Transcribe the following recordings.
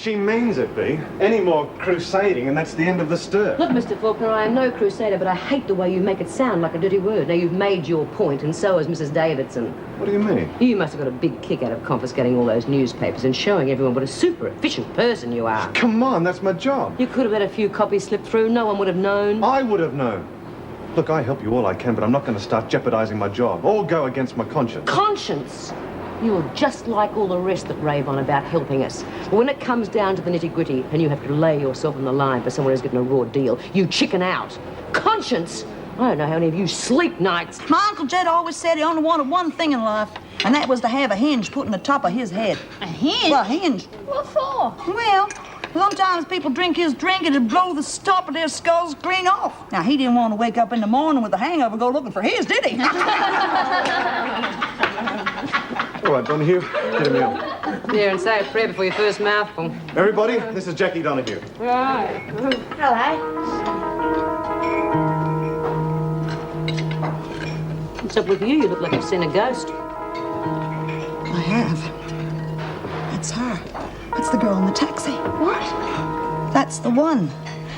she means it, Bea. Any more crusading and that's the end of the stir. Look, Mr. Faulkner, I am no crusader, but I hate the way you make it sound like a dirty word. Now, you've made your point, and so has Mrs. Davidson. What do you mean? You must have got a big kick out of confiscating all those newspapers and showing everyone what a super efficient person you are. Come on, that's my job. You could have had a few copies slip through. No one would have known. I would have known. Look, I help you all I can, but I'm not going to start jeopardizing my job or go against my conscience. Conscience? You're just like all the rest that rave on about helping us. But when it comes down to the nitty-gritty and you have to lay yourself on the line for someone who's getting a raw deal, you chicken out. Conscience? I don't know how many of you sleep nights. My Uncle Jed always said he only wanted one thing in life, and that was to have a hinge put in the top of his head. A hinge? Well, a hinge. What for? Well, sometimes people drink his drink and it'd blow the top of their skulls clean off. Now, he didn't want to wake up in the morning with a hangover and go looking for his, did he? All right, Donahue, get a meal. Here, and say a prayer before your first mouthful. Everybody, this is Jackie Donahue. Right. Hello. What's up with you? You look like you've seen a ghost. I have. That's her. That's the girl in the taxi. What? That's the one.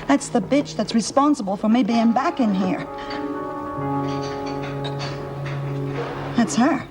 That's the bitch that's responsible for me being back in here. That's her.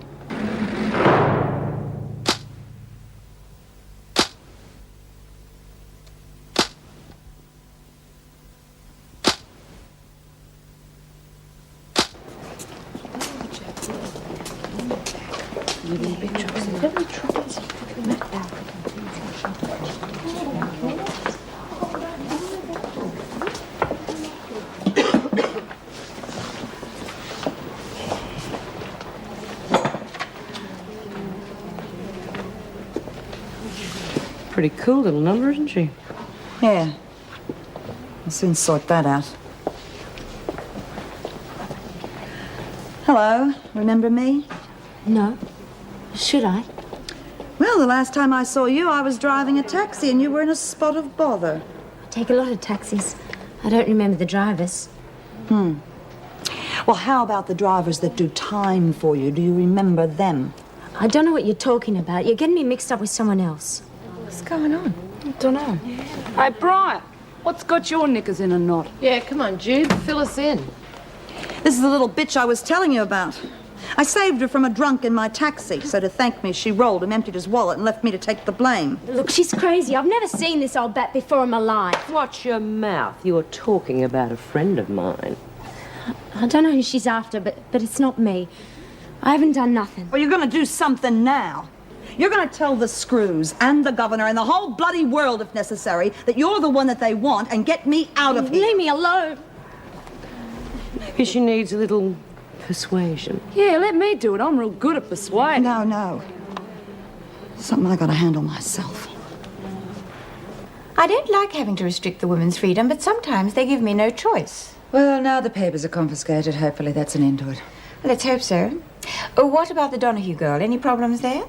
Pretty cool little number, isn't she? Yeah. I'll soon sort that out. Hello. Remember me? No. Should I? Well, the last time I saw you, I was driving a taxi and you were in a spot of bother. I take a lot of taxis. I don't remember the drivers. Well, how about the drivers that do time for you? Do you remember them? I don't know what you're talking about. You're getting me mixed up with someone else. What's going on? I don't know. Hey, Brian, what's got your knickers in a knot? Yeah, come on, Jude. Fill us in. This is the little bitch I was telling you about. I saved her from a drunk in my taxi, so to thank me, she rolled him, emptied his wallet, and left me to take the blame. Look, she's crazy. I've never seen this old bat before in my life. Watch your mouth. You're talking about a friend of mine. I don't know who she's after, but it's not me. I haven't done nothing. Well, you're going to do something now. You're going to tell the screws and the governor and the whole bloody world, if necessary, that you're the one that they want and get me out of here. Leave me alone. Maybe she needs a little persuasion. Yeah, let me do it. I'm real good at persuading. No. Something I got to handle myself. I don't like having to restrict the women's freedom, but sometimes they give me no choice. Well, now the papers are confiscated. Hopefully that's an end to it. Let's hope so. Oh, what about the Donahue girl? Any problems there?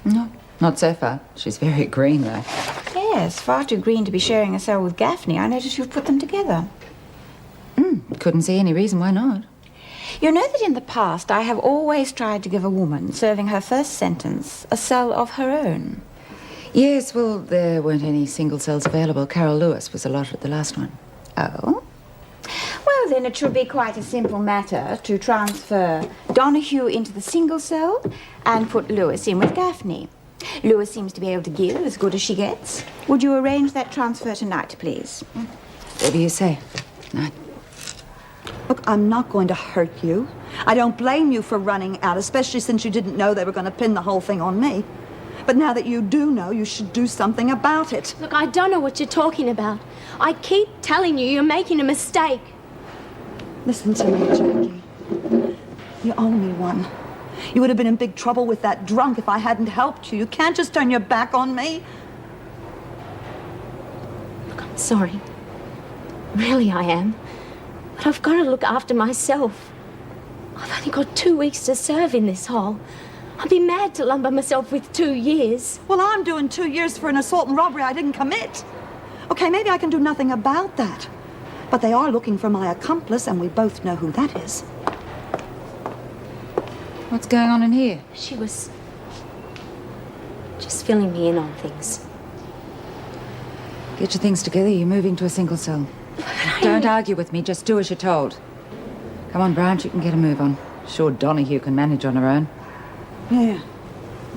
No, not so far. She's very green, though. Yes, far too green to be sharing a cell with Gaffney. I noticed you've put them together. Couldn't see any reason why not. You know that in the past I have always tried to give a woman serving her first sentence a cell of her own. Yes, well, there weren't any single cells available. Carol Lewis was allotted the last one. Oh? Well, then it should be quite a simple matter to transfer Donahue into the single cell and put Lewis in with Gaffney. Lewis seems to be able to give as good as she gets. Would you arrange that transfer tonight, please? Whatever you say. Night. Look, I'm not going to hurt you. I don't blame you for running out, especially since you didn't know they were going to pin the whole thing on me. But now that you do know, you should do something about it. Look, I don't know what you're talking about. I keep telling you you're making a mistake. Listen to me, Jackie. You owe me one. You would have been in big trouble with that drunk if I hadn't helped you. You can't just turn your back on me. Look, I'm sorry. Really, I am. But I've got to look after myself. I've only got 2 weeks to serve in this hole. I'd be mad to lumber myself with 2 years. Well, I'm doing 2 years for an assault and robbery I didn't commit. Okay, maybe I can do nothing about that. But they are looking for my accomplice, and we both know who that is. What's going on in here? She was just filling me in on things. Get your things together. You're moving to a single cell. Don't argue with me. Just do as you're told. Come on, Bryant. You can get a move on. Sure, Donahue can manage on her own. Yeah,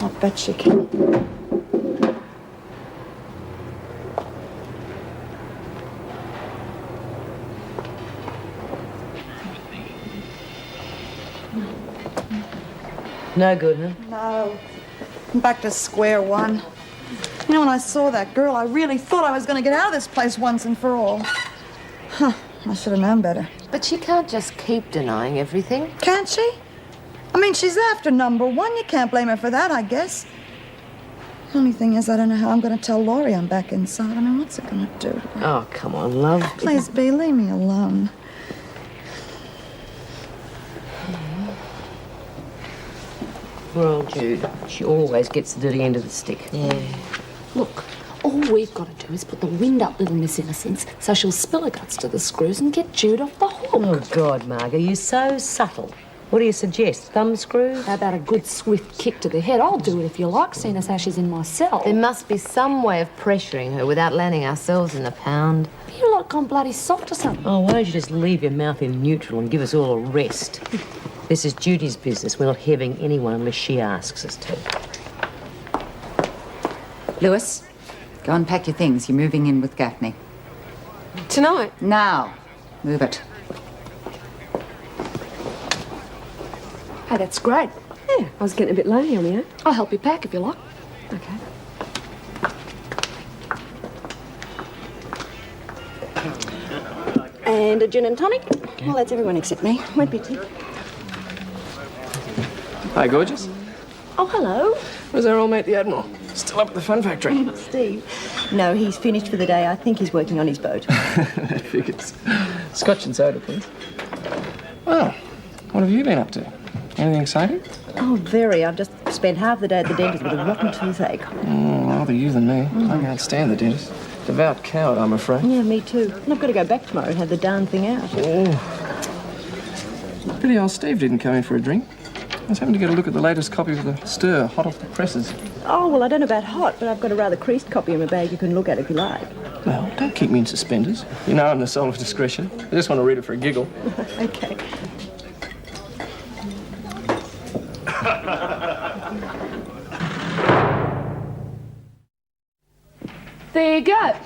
I bet she can. No good, huh? No. I'm back to square one. You know, when I saw that girl, I really thought I was going to get out of this place once and for all. Huh. I should have known better. But she can't just keep denying everything. Can't she? I mean, she's after number one. You can't blame her for that, I guess. The only thing is, I don't know how I'm going to tell Laurie I'm back inside. I mean, what's it going to do to her? Oh, come on, love. Please, Bea, leave me alone. Well, Jude, she always gets the dirty end of the stick. Yeah. Look, all we've got to do is put the wind up little Miss Innocence so she'll spill her guts to the screws and get Jude off the hook. Oh, God, Margot, you're so subtle. What do you suggest? Thumb screws? How about a good swift kick to the head? I'll do it if you like, seeing as how she's in my cell. There must be some way of pressuring her without landing ourselves in a pound. You lot gone bloody soft or something. Oh, why don't you just leave your mouth in neutral and give us all a rest? This is Judy's business. We're not having anyone unless she asks us to. Lewis, go and pack your things. You're moving in with Gaffney. Tonight? Now. Move it. Hey, that's great. Yeah, I was getting a bit lonely on my own. I'll help you pack if you like. Okay. And a gin and tonic? Well, that's everyone except me. Won't be tea. Hi, gorgeous. Oh, hello. Where's our old mate, the Admiral? Still up at the fun factory. Steve. No, he's finished for the day. I think he's working on his boat. That figures. Scotch and soda, please. Well, what have you been up to? Anything exciting? Oh, very. I've just spent half the day at the dentist with a rotten toothache. Rather you than me. I can't stand the dentist. Devout coward, I'm afraid. Yeah, me too. And I've got to go back tomorrow and have the darn thing out. Pity old Steve didn't come in for a drink. I was having to get a look at the latest copy of The Stir, hot off the presses. Oh, well, I don't know about hot, but I've got a rather creased copy in my bag you can look at if you like. Well, don't keep me in suspenders. You know I'm the soul of discretion. I just want to read it for a giggle. Okay. There you go.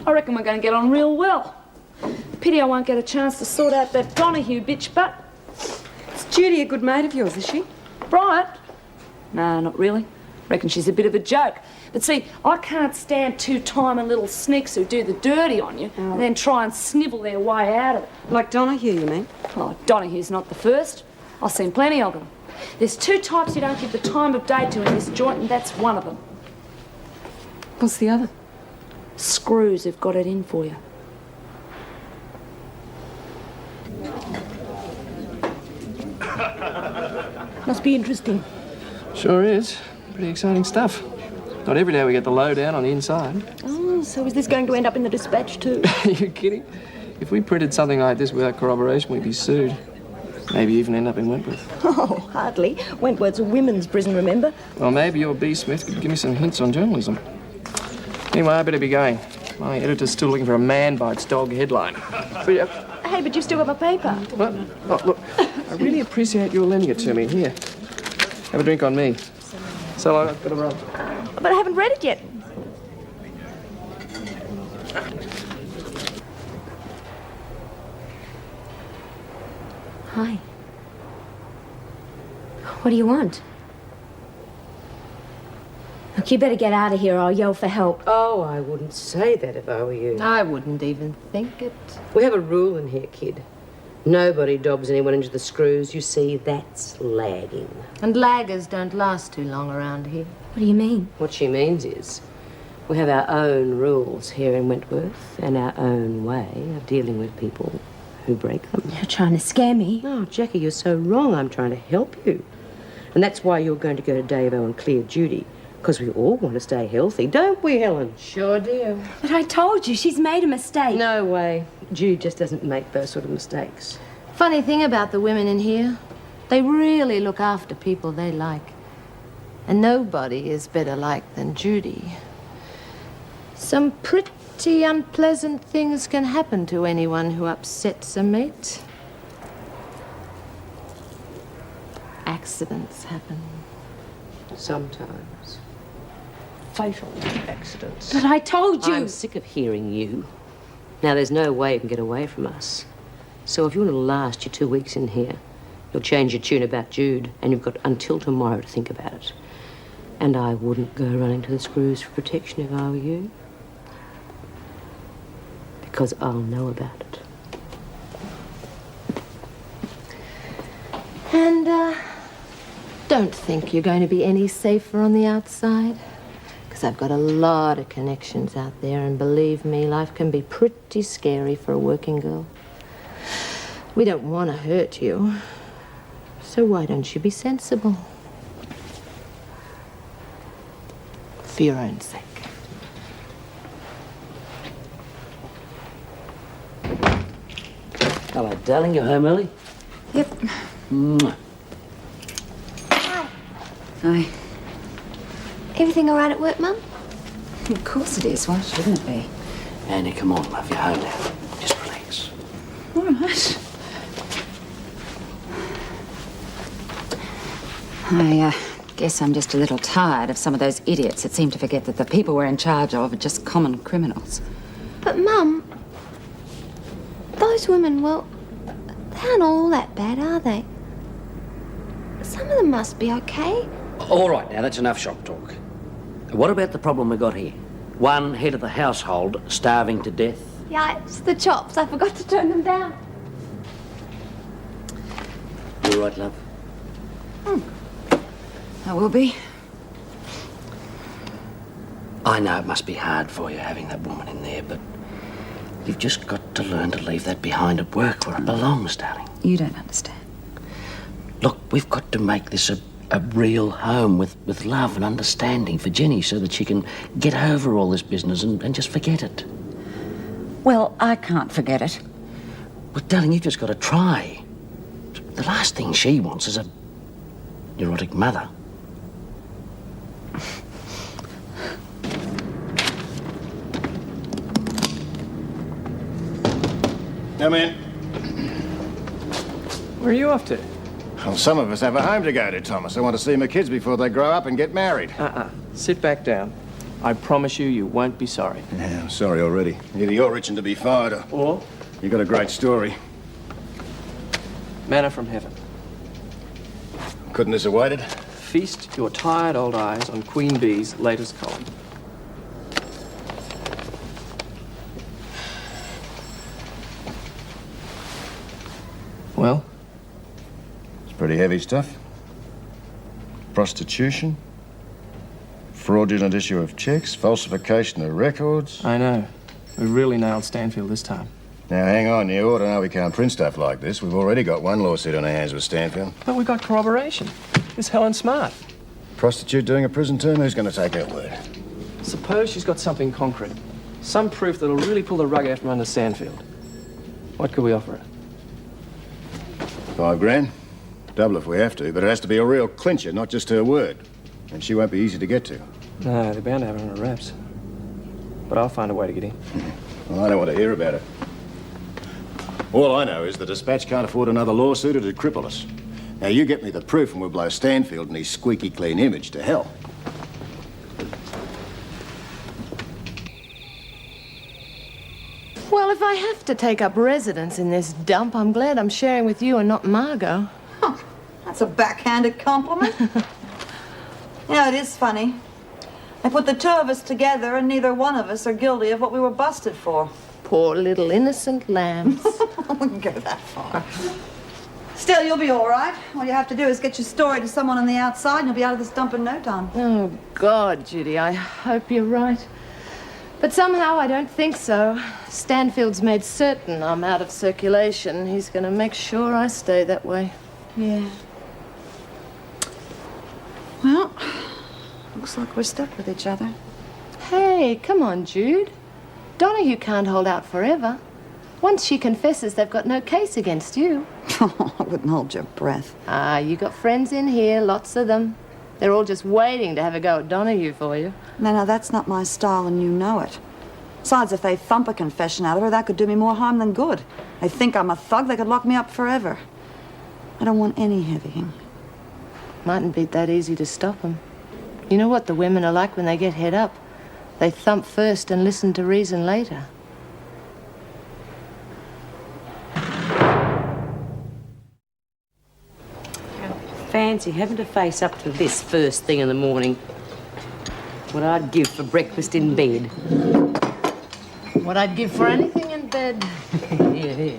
I reckon we're going to get on real well. Pity I won't get a chance to sort out that Donahue bitch butt. Is Judy a good mate of yours, is she? Bryant? No, not really. Reckon she's a bit of a joke. But see, I can't stand two-timing little sneaks who do the dirty on you and then try and snivel their way out of it. Like Donahue, you mean? Oh, Donahue's not the first. I've seen plenty of them. There's two types you don't give the time of day to in this joint, and that's one of them. What's the other? Screws have got it in for you. Must be interesting. Sure is. Pretty exciting stuff. Not every day we get the lowdown on the inside. Oh, so is this going to end up in the dispatch too? Are you kidding? If we printed something like this without corroboration, we'd be sued. Maybe even end up in Wentworth. Oh, hardly. Wentworth's a women's prison, remember? Well, maybe your B. Smith could give me some hints on journalism. Anyway, I better be going. My editor's still looking for a man bites dog headline. Hey, but you've still got my paper. What? Oh, look, I really appreciate your lending it to me. Here, have a drink on me. So I've got to run. But I haven't read it yet. Hi. What do you want? Look, you better get out of here or I'll yell for help. Oh, I wouldn't say that if I were you. I wouldn't even think it. We have a rule in here, kid. Nobody dobs anyone into the screws. You see, that's lagging. And laggers don't last too long around here. What do you mean? What she means is we have our own rules here in Wentworth and our own way of dealing with people who break them. You're trying to scare me. Oh, Jackie, you're so wrong. I'm trying to help you. And that's why you're going to go to Davo and clear Judy. Because we all want to stay healthy, don't we, Helen? Sure do. But I told you, she's made a mistake. No way. Judy just doesn't make those sort of mistakes. Funny thing about the women in here, they really look after people they like. And nobody is better liked than Judy. Some pretty unpleasant things can happen to anyone who upsets a mate. Accidents happen. Sometimes. Fatal accidents. But I told you! I'm sick of hearing you. Now, there's no way you can get away from us. So if you want to last your 2 weeks in here, you'll change your tune about Jude, and you've got until tomorrow to think about it. And I wouldn't go running to the screws for protection if I were you. Because I'll know about it. And, don't think you're going to be any safer on the outside. Because I've got a lot of connections out there, and believe me, life can be pretty scary for a working girl. We don't want to hurt you. So why don't you be sensible? For your own sake. Hello, darling. You home early? Yep. Mwah. Hi. Everything all right at work, Mum? Of course it is. Why shouldn't it be? Annie, come on, love. You're home now. Just relax. All right. I guess I'm just a little tired of some of those idiots that seem to forget that the people we're in charge of are just common criminals. But, Mum, those women, well, they aren't all that bad, are they? Some of them must be okay. All right, now, that's enough shop talk. What about the problem we got here? One head of the household starving to death. Yeah, it's the chops. I forgot to turn them down. You all right, love? I will be. I know it must be hard for you having that woman in there, but you've just got to learn to leave that behind at work where it belongs, darling. You don't understand. Look, we've got to make this a real home with love and understanding for Jenny so that she can get over all this business and just forget it. Well, I can't forget it. Well, darling, you've just got to try. The last thing she wants is a neurotic mother. Come in. Where are you off to? Well, some of us have a home to go to, Thomas. I want to see my kids before they grow up and get married. Sit back down. I promise you won't be sorry. Yeah, I'm sorry already. Either you're itching to be fired Or? You got a great story. Manna from heaven. Couldn't this have waited? Feast your tired old eyes on Queen Bee's latest column. Well? It's pretty heavy stuff. Prostitution, fraudulent issue of checks, falsification of records. I know. We really nailed Stanfield this time. Now, hang on. You ought to know we can't print stuff like this. We've already got one lawsuit on our hands with Stanfield. But we got corroboration. It's Helen Smart. Prostitute doing a prison term? Who's going to take her word? Suppose she's got something concrete. Some proof that'll really pull the rug out from under Stanfield. What could we offer her? $5 grand. Double if we have to, but it has to be a real clincher, not just her word. And she won't be easy to get to. No, they're bound to have it on her wraps. But I'll find a way to get in. Well, I don't want to hear about it. All I know is the Dispatch can't afford another lawsuit or to cripple us. Now, you get me the proof and we'll blow Stanfield and his squeaky clean image to hell. Well, if I have to take up residence in this dump, I'm glad I'm sharing with you and not Margot. Huh, that's a backhanded compliment. Yeah, it is funny. I put the two of us together and neither one of us are guilty of what we were busted for. Poor little innocent lambs. I wouldn't go that far. Still, you'll be all right. All you have to do is get your story to someone on the outside and you'll be out of this dump in no time. Oh, God, Judy, I hope you're right. But somehow I don't think so. Stanfield's made certain I'm out of circulation. He's going to make sure I stay that way. Yeah. Well, looks like we're stuck with each other. Hey, come on, Jude. Donahue can't hold out forever. Once she confesses, they've got no case against you. I wouldn't hold your breath. You got friends in here, lots of them. They're all just waiting to have a go at Donahue for you. No, that's not my style, and you know it. Besides, if they thump a confession out of her, that could do me more harm than good. They think I'm a thug, they could lock me up forever. I don't want any heavying. Mightn't be that easy to stop them. You know what the women are like when they get head up? They thump first and listen to reason later. Fancy having to face up to this first thing in the morning. What I'd give for breakfast in bed. What I'd give for anything in bed. Yeah.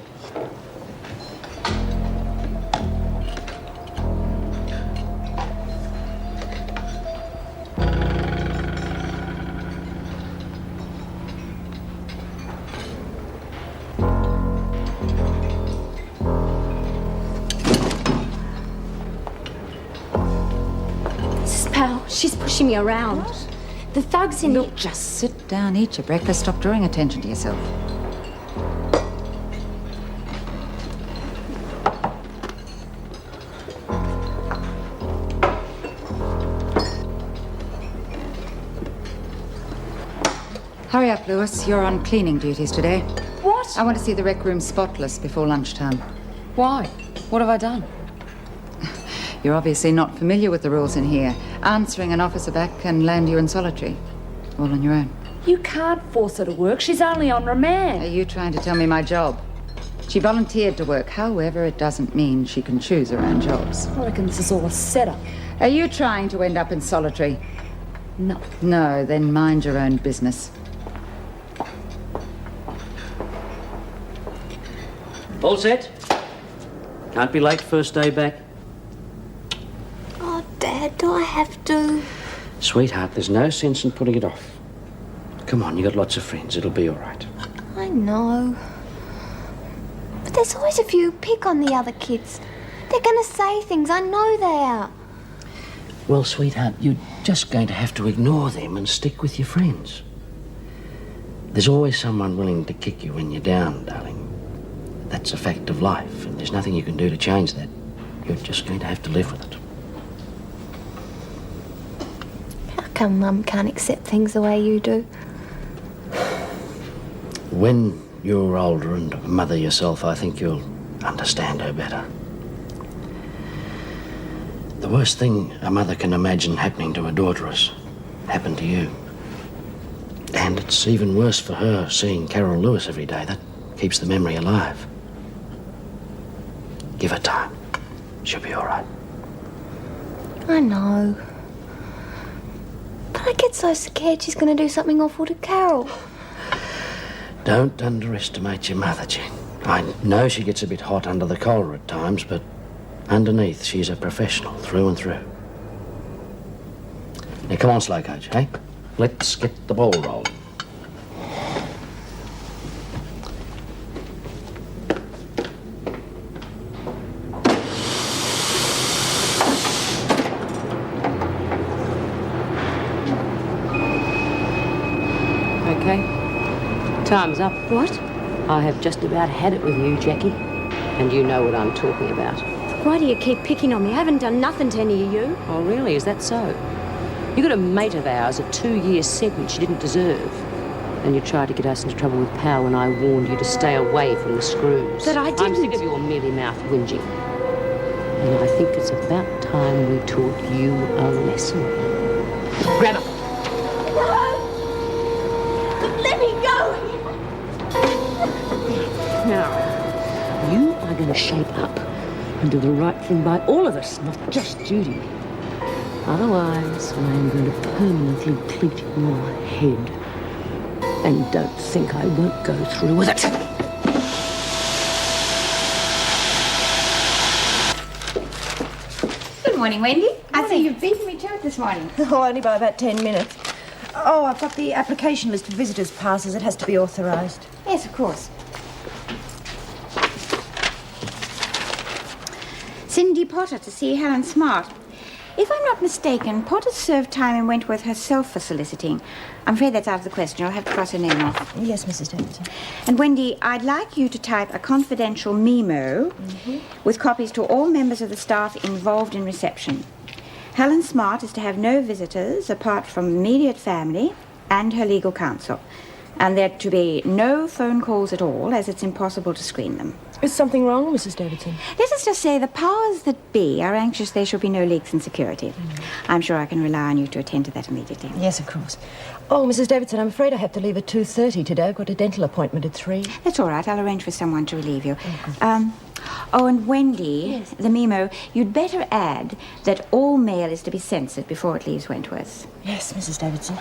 She's pushing me around. What? The thugs in Look, just sit down, eat your breakfast, stop drawing attention to yourself. Hurry up, Lewis. You're on cleaning duties today. What? I want to see the rec room spotless before lunchtime. Why? What have I done? You're obviously not familiar with the rules in here. Answering an officer back can land you in solitary. All on your own. You can't force her to work. She's only on remand. Are you trying to tell me my job? She volunteered to work. However, it doesn't mean she can choose her own jobs. I reckon this is all a setup. Are you trying to end up in solitary? No. No, then mind your own business. All set? Can't be late first day back. Oh, Dad, do I have to? Sweetheart, there's no sense in putting it off. Come on, you got lots of friends. It'll be all right. I know. But there's always a few pick on the other kids. They're going to say things. I know they are. Well, sweetheart, you're just going to have to ignore them and stick with your friends. There's always someone willing to kick you when you're down, darling. That's a fact of life, and there's nothing you can do to change that. You're just going to have to live with it. How come Mum can't accept things the way you do? When you're older and a mother yourself, I think you'll understand her better. The worst thing a mother can imagine happening to a daughter has happened to you. And it's even worse for her seeing Carol Lewis every day. That keeps the memory alive. Give her time. She'll be all right. I know. But I get so scared she's going to do something awful to Carol. Don't underestimate your mother, Jen. I know she gets a bit hot under the collar at times, but underneath, she's a professional through and through. Now, come on, slow coach, hey? Let's get the ball rolling. Okay. Time's up. What? I have just about had it with you, Jackie. And you know what I'm talking about. Why do you keep picking on me? I haven't done nothing to any of you. Oh, really? Is that so? You got a mate of ours a 2-year sentence you didn't deserve. And you tried to get us into trouble with Pal when I warned you to stay away from the screws. But I didn't. I'm sick of your mealy-mouthed whinging. And I think it's about time we taught you a lesson. Grab her. Let me go! Now, you are going to shape up and do the right thing by all of us, not just Judy. Otherwise, I am going to permanently pleat your head. And don't think I won't go through with it. Good morning, Wendy. I see you've beaten me to it this morning. Oh, only by about 10 minutes. Oh, I've got the application list for visitors' passes. It has to be authorised. Yes, of course. Cindy Potter to see Helen Smart. If I'm not mistaken, Potter served time in Wentworth herself for soliciting. I'm afraid that's out of the question. I'll have to cross her name off. Yes, Mrs. Davidson. And Wendy, I'd like you to type a confidential memo with copies to all members of the staff involved in reception. Helen Smart is to have no visitors apart from immediate family and her legal counsel. And there to be no phone calls at all, as it's impossible to screen them. Is something wrong, Mrs. Davidson? Let us just say the powers that be are anxious there shall be no leaks in security. I'm sure I can rely on you to attend to that immediately. Yes, of course. Oh, Mrs. Davidson, I'm afraid I have to leave at 2:30 today. I've got a dental appointment at 3. That's all right. I'll arrange for someone to relieve you. Oh, and Wendy, the memo, you'd better add that all mail is to be censored before it leaves Wentworth. Yes, Mrs. Davidson.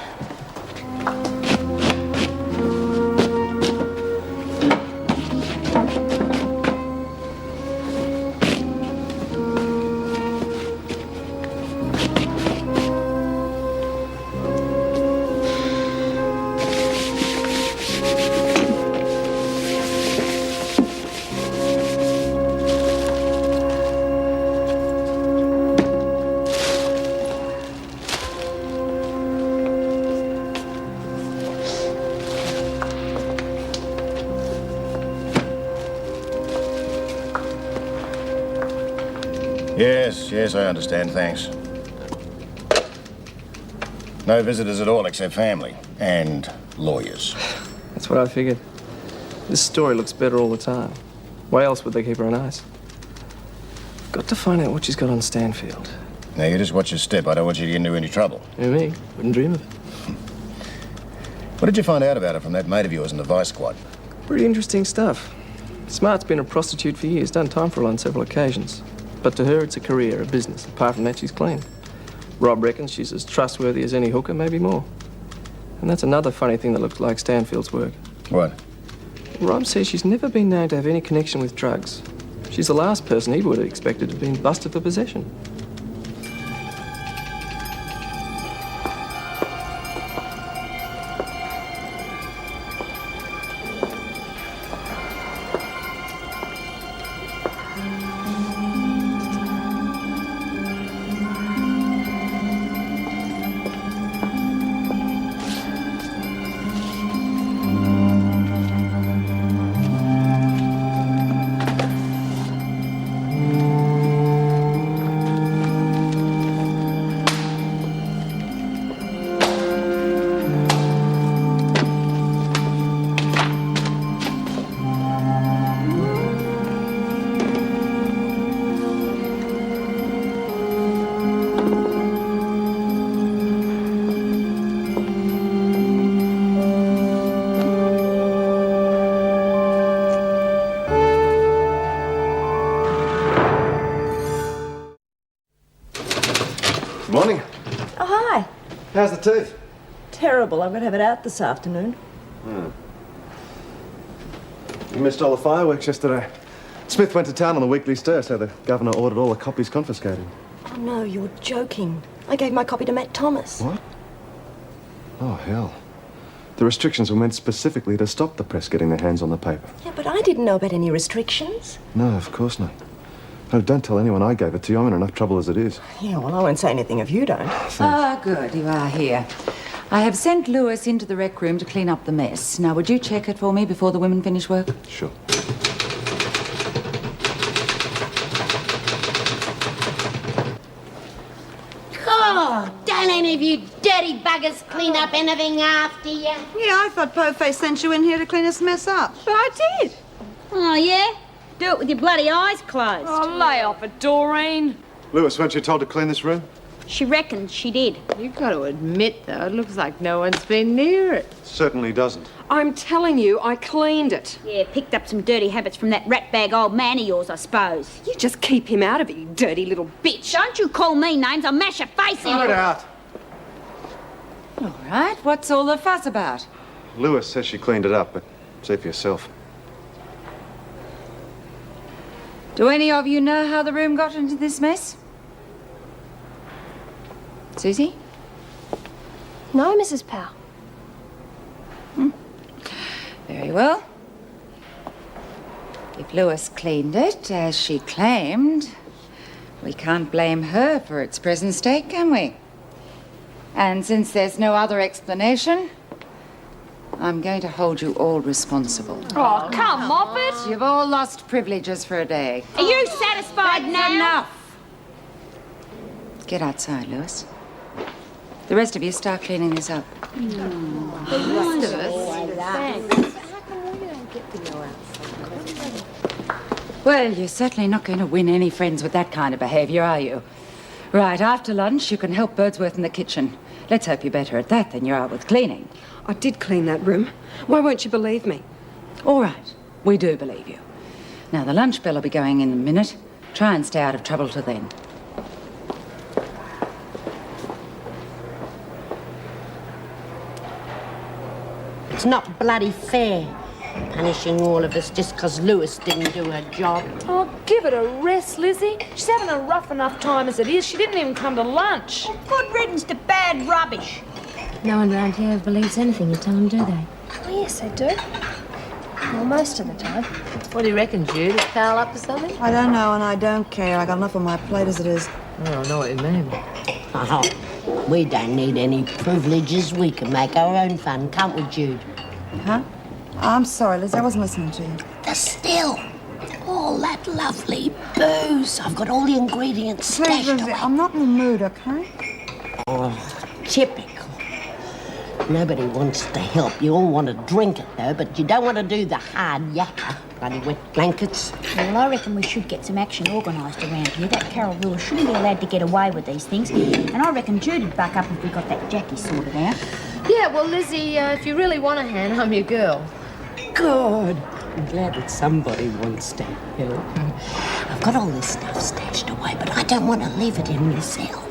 Yes, I understand, thanks. No visitors at all except family and lawyers. That's what I figured. This story looks better all the time. Why else would they keep her on ice? I've got to find out what she's got on Stanfield. Now, you just watch your step. I don't want you to get into any trouble. Who, me? Wouldn't dream of it. What did you find out about her from that mate of yours in the Vice Squad? Pretty interesting stuff. Smart's been a prostitute for years, done time for her on several occasions. But to her, it's a career, a business. Apart from that, she's clean. Rob reckons she's as trustworthy as any hooker, maybe more. And that's another funny thing that looks like Stanfield's work. What? Rob says she's never been known to have any connection with drugs. She's the last person he would have expected to have been busted for possession. Morning. Oh, hi. How's the tooth? Terrible. I'm going to have it out this afternoon. You missed all the fireworks yesterday. Smith went to town on the weekly stir, so the governor ordered all the copies confiscated. Oh, no, you're joking. I gave my copy to Matt Thomas. What? Oh, hell. The restrictions were meant specifically to stop the press getting their hands on the paper. Yeah, but I didn't know about any restrictions. No, of course not. Oh, don't tell anyone I gave it to you. I'm in enough trouble as it is. Yeah, well, I won't say anything if you don't. Ah, good. You are here. I have sent Lewis into the rec room to clean up the mess. Now, would you check it for me before the women finish work? Sure. Oh, don't any of you dirty buggers clean up anything after you? Yeah, I thought Po-Face sent you in here to clean this mess up. But I did. Oh, yeah? Do it with your bloody eyes closed. Oh, lay off it, Doreen. Lewis, weren't you told to clean this room? She reckons she did. You've got to admit, though, it looks like no one's been near it. Certainly doesn't. I'm telling you, I cleaned it. Yeah, picked up some dirty habits from that ratbag old man of yours, I suppose. You just keep him out of it, you dirty little bitch. Don't you call me names, I'll mash your face in. Get out. All right. What's all the fuss about? Lewis says she cleaned it up, but see for yourself. Do any of you know how the room got into this mess? Susie? No, Mrs. Powell. Very well. If Lewis cleaned it, as she claimed, we can't blame her for its present state, can we? And since there's no other explanation, I'm going to hold you all responsible. Oh, come off it. You've all lost privileges for a day. Are you satisfied now? Enough! Get outside, Lewis. The rest of you start cleaning this up. The rest of us? Well, you're certainly not going to win any friends with that kind of behaviour, are you? Right, after lunch, you can help Birdsworth in the kitchen. Let's hope you're better at that than you are with cleaning. I did clean that room. Why won't you believe me? All right, we do believe you. Now, the lunch bell will be going in a minute. Try and stay out of trouble till then. It's not bloody fair, punishing all of us just 'cause Lewis didn't do her job. Oh, give it a rest, Lizzie. She's having a rough enough time as it is. She didn't even come to lunch. Good riddance to bad rubbish. No one round here believes anything you tell them, do they? Oh, yes, they do. Well, most of the time. What do you reckon, Jude? Is Carl up to something? I don't know, and I don't care. I got enough on my plate as it is. Oh, I know what you mean. Oh, we don't need any privileges. We can make our own fun, can't we, Jude? Huh? I'm sorry, Liz. I wasn't listening to you. The still. All that lovely booze. I've got all the ingredients Please, stashed Lizzie, away. I'm not in the mood, okay? Oh, typical. Nobody wants to help. You all want to drink it, though, but you don't want to do the hard yakka. Bloody wet blankets. Well, I reckon we should get some action organised around here. That Carol Lewis shouldn't be allowed to get away with these things. And I reckon Judy'd back up if we got that Jackie sorted out. Yeah, well, Lizzie, if you really want a hand, I'm your girl. Good. I'm glad that somebody wants to help. I've got all this stuff stashed away, but I don't want to leave it in my cell.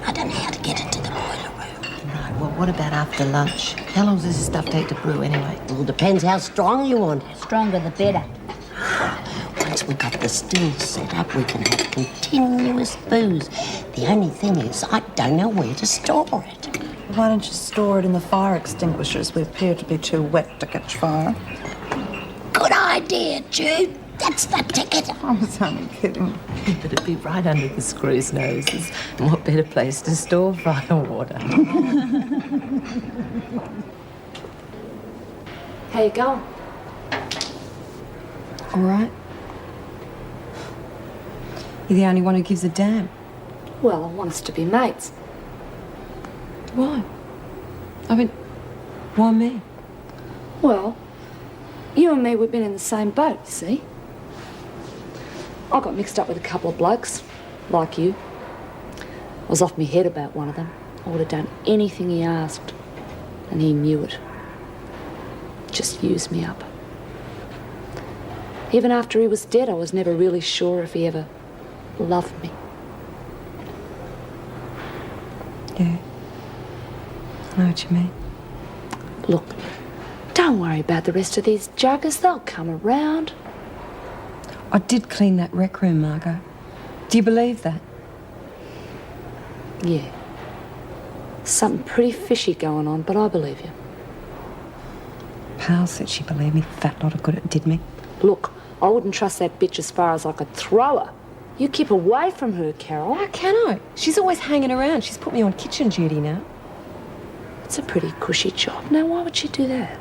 I don't know how to get it to the boiler room. Right, well, what about after lunch? How long does this stuff take to brew, anyway? Well, depends how strong you want it. Stronger the better. Once we got the stills set up, we can have continuous booze. The only thing is, I don't know where to store it. Why don't you store it in the fire extinguishers? We appear to be too wet to catch fire. Good idea, Jude. That's the ticket. I was only kidding. But it'd be right under the screw's noses. And what better place to store fire water? How you going? All right. You're the only one who gives a damn. Well, I want us to be mates. Why? I mean, why me? Well, you and me, we've been in the same boat, you see. I got mixed up with a couple of blokes, like you. I was off my head about one of them. I would have done anything he asked, and he knew it. Just used me up. Even after he was dead, I was never really sure if he ever loved me. Yeah. I know what you mean. Look, don't worry about the rest of these juggers. They'll come around. I did clean that rec room, Margot. Do you believe that? Yeah. Something pretty fishy going on, but I believe you. Pal said she believed me. Fat lot of good it did me. Look, I wouldn't trust that bitch as far as I could throw her. You keep away from her, Carol. How can I? She's always hanging around. She's put me on kitchen duty now. It's a pretty cushy job. Now, why would she do that?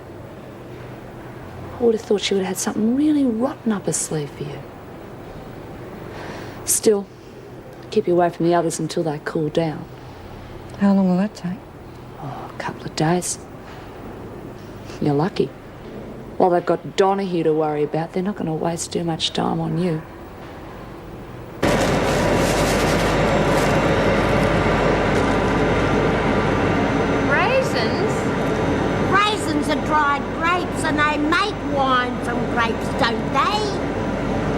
I would have thought she would have had something really rotten up her sleeve for you. Still, keep you away from the others until they cool down. How long will that take? Oh, a couple of days. You're lucky. While they've got Donahue to worry about, they're not going to waste too much time on you. Raisins? Raisins are dried grapes, and they make wine from grapes, don't they?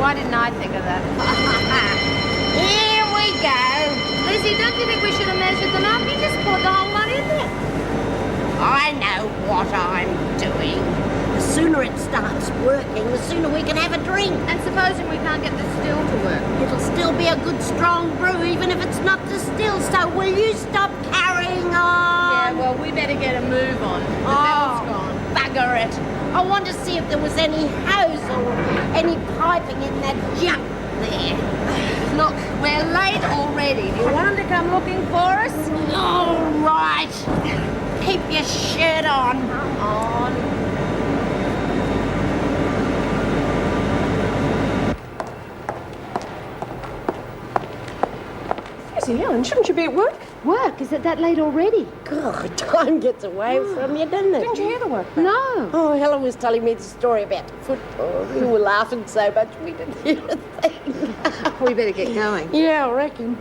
Why didn't I think of that? Here we go. Lizzie, don't you think we should have measured them up? You just poured the whole lot in there. I know what I'm doing. The sooner it starts working, the sooner we can have a drink. And supposing we can't get the still to work? It'll still be a good strong brew, even if it's not distilled. So will you stop carrying on? Yeah, well, we better get a move on. The bell's gone. Bugger it. I want to see if there was any hose or any piping in that junk there. Look, we're late already. Do you want them to come looking for us? All right. Keep your shirt on. Come on. Susie Ellen, shouldn't you be at work? Work? Is it that late already? God, time gets away from you, doesn't it? Didn't you hear the work? No. Oh, Helen was telling me the story about the football. We were laughing so much we didn't hear a thing. We better get going. Yeah, I reckon.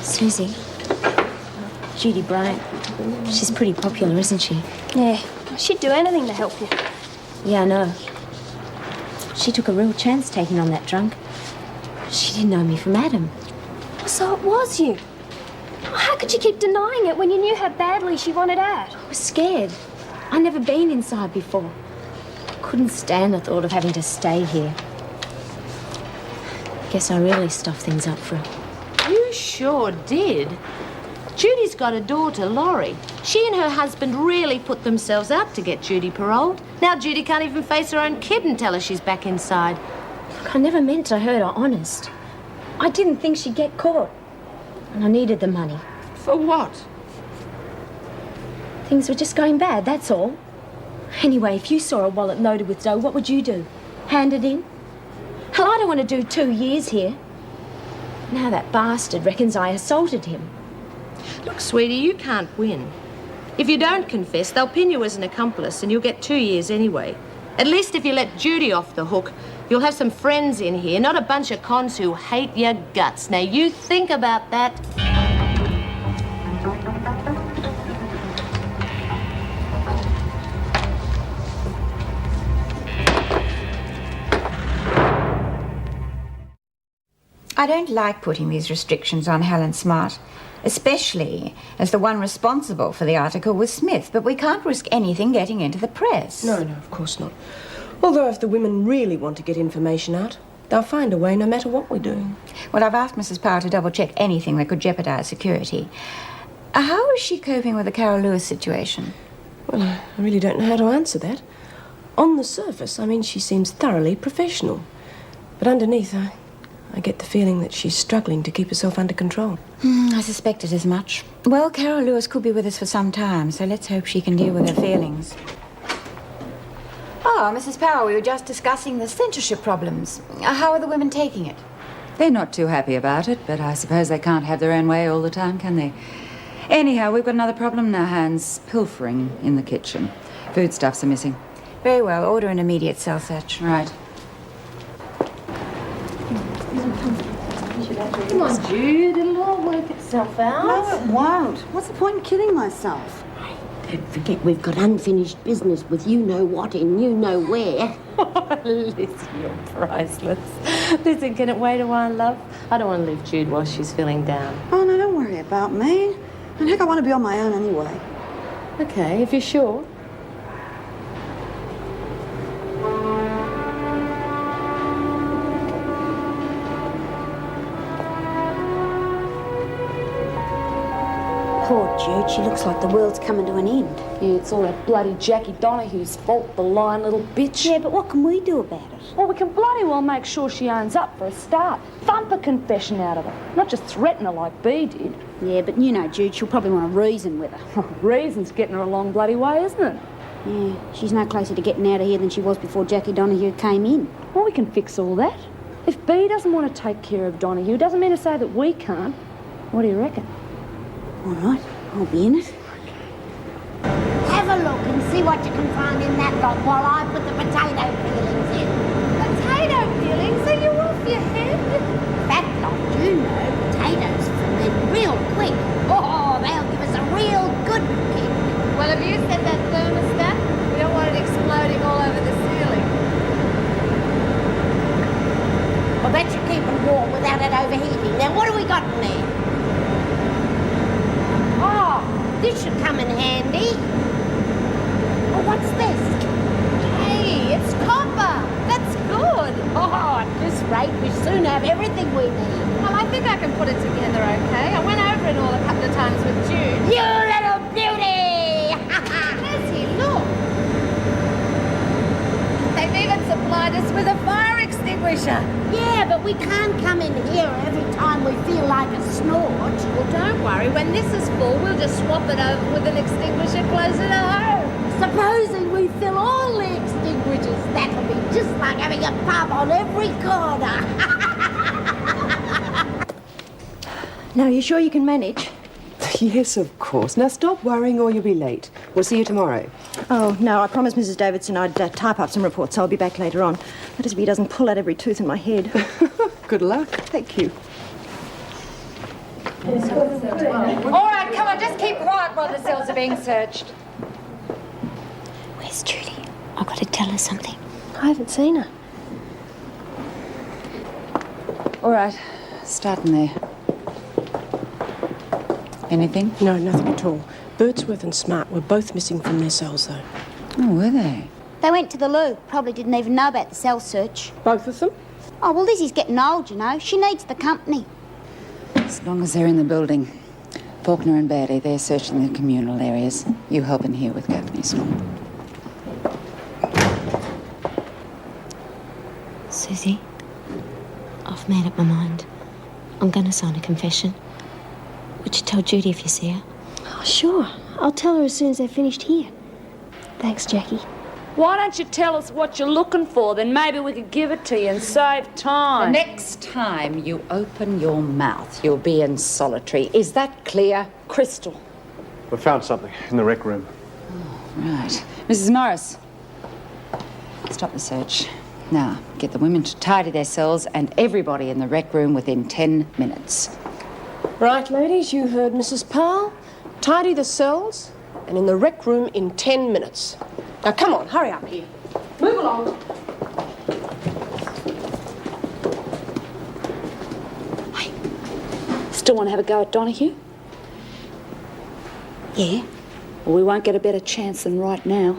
Susie. Judy Bryant. She's pretty popular, isn't she? Yeah, she'd do anything to help you. Yeah, I know. She took a real chance taking on that drunk. She didn't know me from Adam. So it was you. How could you keep denying it when you knew how badly she wanted out? I was scared. I'd never been inside before. I couldn't stand the thought of having to stay here. Guess I really stuffed things up for her. You sure did. Judy's got a daughter, Laurie. She and her husband really put themselves out to get Judy paroled. Now Judy can't even face her own kid and tell her she's back inside. Look, I never meant to hurt her, honest. I didn't think she'd get caught. And I needed the money. For what? Things were just going bad, that's all. Anyway, if you saw a wallet loaded with dough, what would you do? Hand it in? Hell, I don't want to do 2 years here. Now that bastard reckons I assaulted him. Look, sweetie, you can't win. If you don't confess, they'll pin you as an accomplice and you'll get 2 years anyway. At least if you let Judy off the hook, you'll have some friends in here, not a bunch of cons who hate your guts. Now, you think about that. I don't like putting these restrictions on Helen Smart, especially as the one responsible for the article was Smith, but we can't risk anything getting into the press. No, of course not. Although if the women really want to get information out, they'll find a way no matter what we're doing. Well, I've asked Mrs. Power to double-check anything that could jeopardize security. How is she coping with the Carol Lewis situation? Well, I really don't know how to answer that. On the surface, I mean, she seems thoroughly professional. But underneath, I get the feeling that she's struggling to keep herself under control. I suspected as much. Well, Carol Lewis could be with us for some time, so let's hope she can deal with her feelings. Oh, Mrs. Power, we were just discussing the censorship problems. How are the women taking it? They're not too happy about it, but I suppose they can't have their own way all the time, can they? Anyhow, we've got another problem in our hands. Pilfering in the kitchen. Foodstuffs are missing. Very well. Order an immediate cell search. Right. Come on, Jude. It'll all work itself out. No, it won't. What's the point in kidding myself? Don't forget we've got unfinished business with you-know-what in you-know-where. Listen, you're priceless. Listen, can it wait a while, love? I don't want to leave Jude while she's feeling down. Oh, no, don't worry about me. And heck, I want to be on my own anyway. Okay, if you're sure. Poor Jude, she looks like the world's coming to an end. Yeah, it's all that bloody Jackie Donahue's fault, the lying little bitch. Yeah, but what can we do about it? Well, we can bloody well make sure she owns up for a start. Thump a confession out of her, not just threaten her like Bea did. Yeah, but you know, Jude, she'll probably want to reason with her. Reason's getting her a long bloody way, isn't it? Yeah, she's no closer to getting out of here than she was before Jackie Donahue came in. Well, we can fix all that. If Bea doesn't want to take care of Donahue, doesn't mean to say that we can't. What do you reckon? All right, I'll be in it. Have a look and see what you can find in that lot while I put the potato peelings in. Potato peelings? Are you off your head? That lot, you know, potatoes ferment real quick. Oh, they'll give us a real good kick. Well, have you set that thermostat? We don't want it exploding all over the ceiling. Well, that should keep it warm without it overheating. Now, what have we got in there? Oh, this should come in handy. Oh, what's this? Hey, it's copper. That's good. Oh, at this rate, we soon have everything we need. Well, I think I can put it together, okay? I went over it all a couple of times with Jude. You little beauty! Leslie, look. They've even supplied us with a fire extinguisher. extinguisher. Yeah, but we can't come in here every time we feel like a snort. Well, don't worry. When this is full, we'll just swap it over with an extinguisher closer to home. Supposing we fill all the extinguishers, that'll be just like having a pub on every corner. Now, you sure you can manage? Yes, of course. Now, stop worrying or you'll be late. We'll see you tomorrow. Oh, no, I promised Mrs. Davidson I'd type up some reports, so I'll be back later on. That is if he doesn't pull out every tooth in my head. Good luck. Thank you. All right, come on, just keep quiet while the cells are being searched. Where's Judy? I've got to tell her something. I haven't seen her. All right, starting there. Anything? No, nothing at all. Birdsworth and Smart were both missing from their cells, though. Oh, were they? They went to the loo. Probably didn't even know about the cell search. Both of them? Oh, well, Lizzie's getting old, you know. She needs the company. As long as they're in the building. Faulkner and Bailey, they're searching the communal areas. You help in here with Gaffney's law. Susie, I've made up my mind. I'm going to sign a confession. Would you tell Judy if you see her? Oh, sure. I'll tell her as soon as they're finished here. Thanks, Jackie. Why don't you tell us what you're looking for? Then maybe we could give it to you and save time. The next time you open your mouth, you'll be in solitary. Is that clear? Crystal. We found something in the rec room. Right. Mrs. Morris, stop the search. Now, get the women to tidy their cells and everybody in the rec room within 10 minutes. Right, ladies, you heard Mrs. Powell. Tidy the cells and in the rec room in 10 minutes. Now, come on, hurry up here. Move along. Hey, still want to have a go at Donahue? Yeah? Well, we won't get a better chance than right now.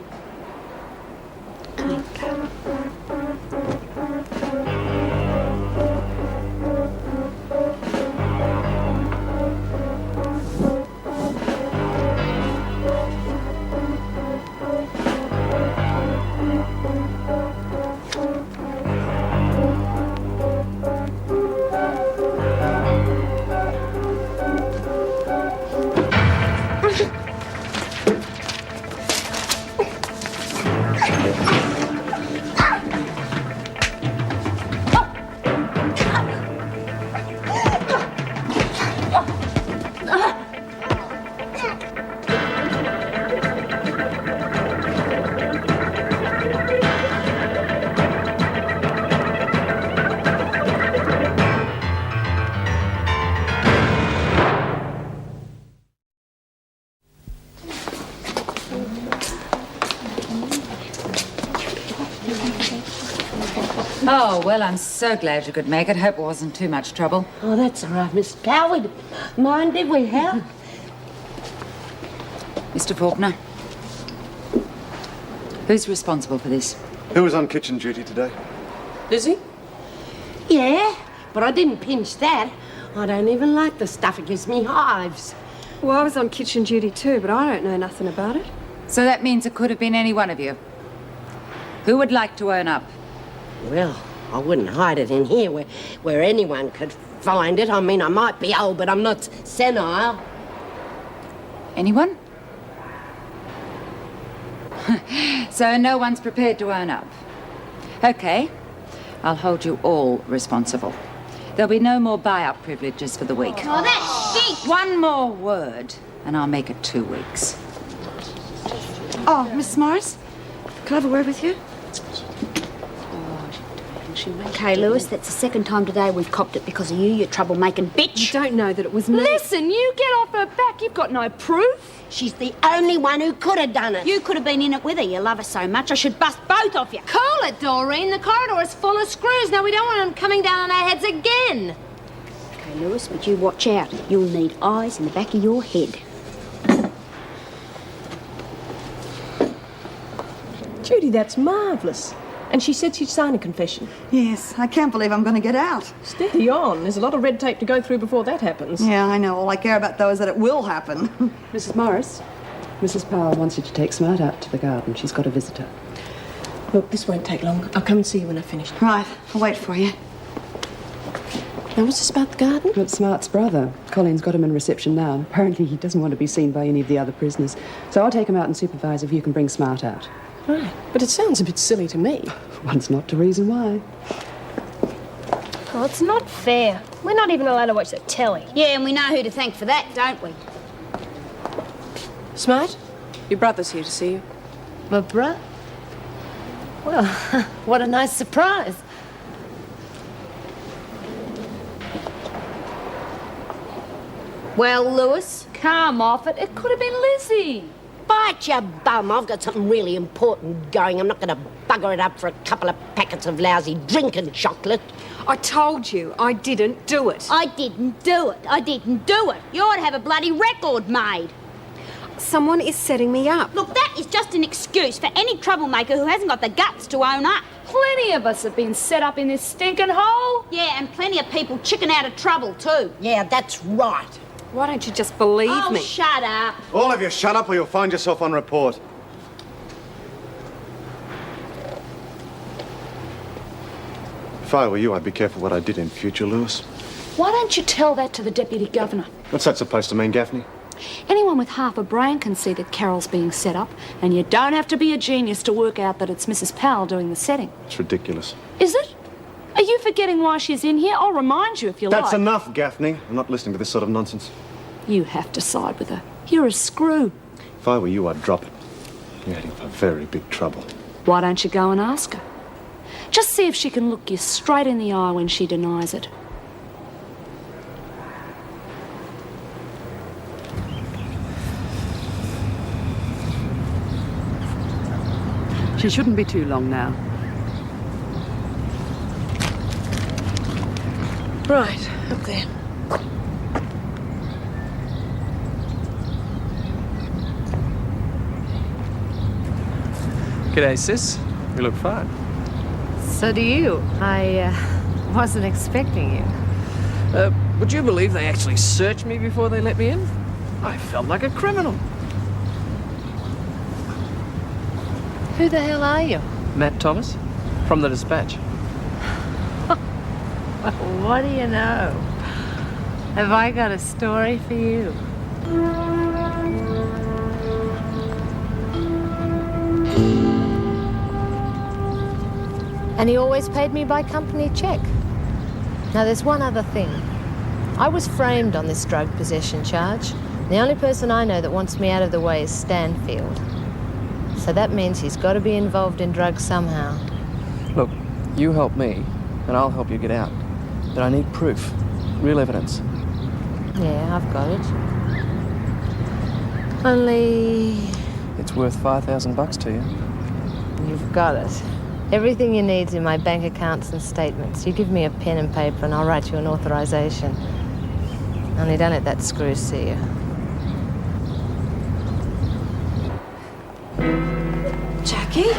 Oh, well, I'm so glad you could make it. Hope it wasn't too much trouble. Oh, that's all right, Miss Coward. Mind if we help? Mr. Faulkner, who's responsible for this? Who was on kitchen duty today? Lizzie? Yeah, but I didn't pinch that. I don't even like the stuff. It gives me hives. Well, I was on kitchen duty too, but I don't know nothing about it. So that means it could have been any one of you. Who would like to own up? Well, I wouldn't hide it in here where anyone could find it. I mean, I might be old, but I'm not senile. Anyone? So no one's prepared to own up. Okay, I'll hold you all responsible. There'll be no more buy-up privileges for the week. Oh, that stinks! One more word, and I'll make it 2 weeks. Oh, Miss Morris, can I have a word with you? Okay, Lewis, that's the second time today we've copped it because of you, you troublemaking bitch. You don't know that it was me. Listen, you get off her back. You've got no proof. She's the only one who could have done it. You could have been in it with her. You love her so much, I should bust both of you. Cool it, Doreen. The corridor is full of screws. Now, we don't want them coming down on our heads again. Okay, Lewis, but you watch out. You'll need eyes in the back of your head. Judy, that's marvellous. And she said she'd sign a confession. Yes, I can't believe I'm going to get out. Steady on. There's a lot of red tape to go through before that happens. Yeah, I know. All I care about, though, is that it will happen. Mrs. Morris, Mrs. Powell wants you to take Smart out to the garden. She's got a visitor. Look, this won't take long. I'll come and see you when I've finished. Right, I'll wait for you. Now, what's this about the garden? Well, it's Smart's brother. Colin's got him in reception now, and apparently he doesn't want to be seen by any of the other prisoners. So I'll take him out and supervise if you can bring Smart out. Right, but it sounds a bit silly to me. One's not to reason why. Oh, it's not fair. We're not even allowed to watch the telly. Yeah, and we know who to thank for that, don't we? Smart, your brother's here to see you. My brother? Well, what a nice surprise. Well, Lewis, Come off it. It could have been Lizzie. Bite your bum. I've got something really important going. I'm not going to bugger it up for a couple of packets of lousy drinking chocolate. I told you I didn't do it. I didn't do it. I didn't do it. You ought to have a bloody record made. Someone is setting me up. Look, that is just an excuse for any troublemaker who hasn't got the guts to own up. Plenty of us have been set up in this stinking hole. Yeah, and plenty of people chicken out of trouble too. Yeah, that's right. Why don't you just believe me? Oh, shut up. All of you, shut up or you'll find yourself on report. If I were you, I'd be careful what I did in future, Lewis. Why don't you tell that to the Deputy Governor? What's that supposed to mean, Gaffney? Anyone with half a brain can see that Carol's being set up, and you don't have to be a genius to work out that it's Mrs. Powell doing the setting. It's ridiculous. Is it? Are you forgetting why she's in here? I'll remind you if you like. That's enough, Gaffney. I'm not listening to this sort of nonsense. You have to side with her. You're a screw. If I were you, I'd drop it. You're heading for very big trouble. Why don't you go and ask her? Just see if she can look you straight in the eye when she denies it. She shouldn't be too long now. Right, up there. G'day, sis. You look fine. So do you. I wasn't expecting you. Would you believe they actually searched me before they let me in? I felt like a criminal. Who the hell are you? Matt Thomas, from the Dispatch. Well, what do you know? Have I got a story for you? And he always paid me by company check. Now, there's one other thing. I was framed on this drug possession charge. The only person I know that wants me out of the way is Stanfield. So that means he's got to be involved in drugs somehow. Look, you help me, and I'll help you get out. But I need proof. Real evidence. Yeah, I've got it. Only... It's worth $5,000 to you. You've got it. Everything you need's in my bank accounts and statements. You give me a pen and paper and I'll write you an authorization. Only don't let that screw see you. Jackie?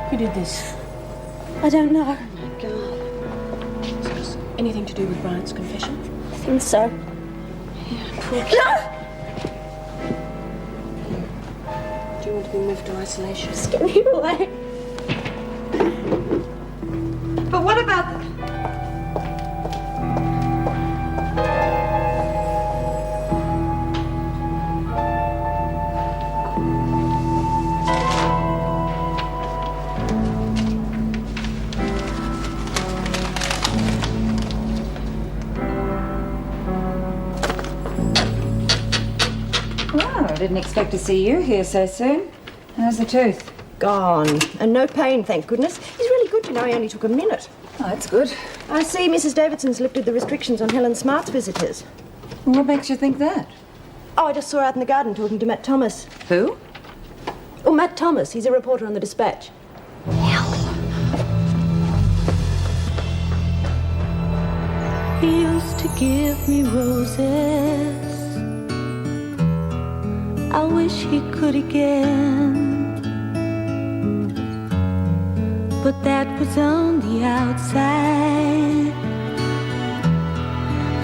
Who did this? I don't know. Oh, my God. Is this anything to do with Brian's confession? I think so. Poor kid. No! Do you want to be moved to isolation? Just get me away. But what about the... Well, I didn't expect to see you here so soon. How's the tooth? Gone. And no pain, thank goodness. He's really good, you know. He only took a minute. Oh, that's good. I see Mrs. Davidson's lifted the restrictions on Helen Smart's visitors. What makes you think that? Oh, I just saw her out in the garden talking to Matt Thomas. Who? Oh, Matt Thomas. He's a reporter on the Dispatch. He used to give me roses. I wish he could again. But that was on the outside,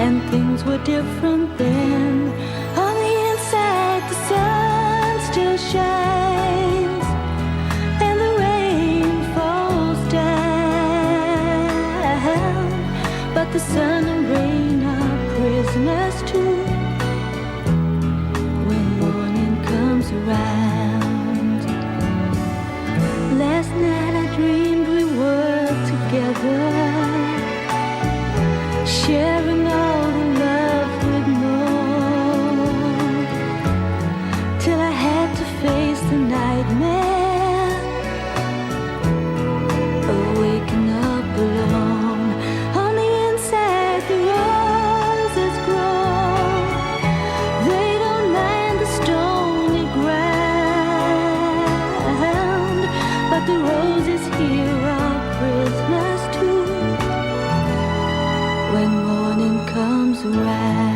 and things were different then. On the inside, the sun's still shines and the rain falls down, but the sun and rain are prisoners too when morning comes around. Last night I dreamed we were together, sharing all the love we'd known, till I had to face the nightmare of waking up alone. On the inside the roses grow, they don't mind the stony ground, but the roses here are prisoners too when morning comes around.